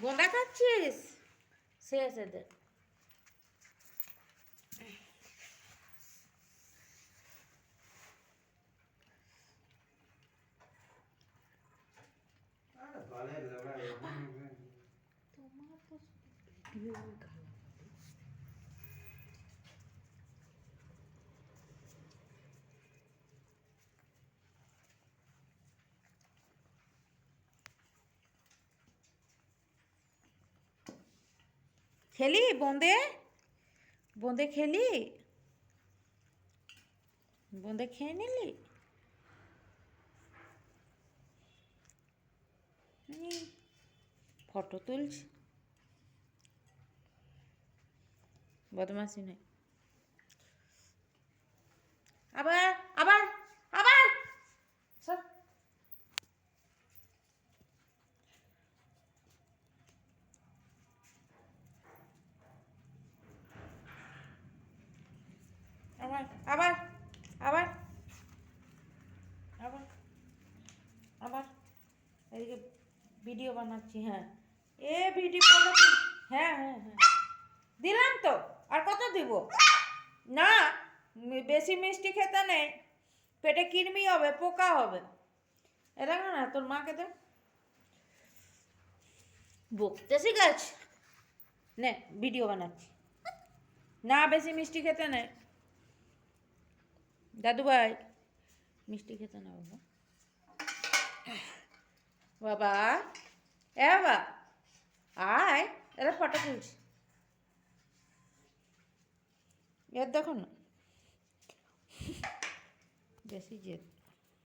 গোঁদা খাচ্ছিস? শেষ এদের। খেলি বোঁদে? বোঁদে খেলি? বোঁদে খেয়ে নিলি? ফটো তুলছি, বদমাসি নেই। আবার আবার আবার সব আবার আবার আবার আবার আবার এদিকে ভিডিও বানাচ্ছি। হ্যাঁ, এ ভিডিও ফটো। হ্যাঁ হ্যাঁ হ্যাঁ, দিলাম তো, আর কত দিব? না, বেশি মিষ্টি খেতে নেই, পেটে কৃমি হবে, পোকা হবে। এটা না, তোর মাকে দে। বকতে শিখাচ্ছি, নে ভিডিও বানাচ্ছি। না, বেশি মিষ্টি খেতে নেই দাদু ভাই, মিষ্টি খেতে না বাবা। বাবা, এ বাবা আয়, এরা ফটো তুলছি। এর দেখো না, বেশি জেদ।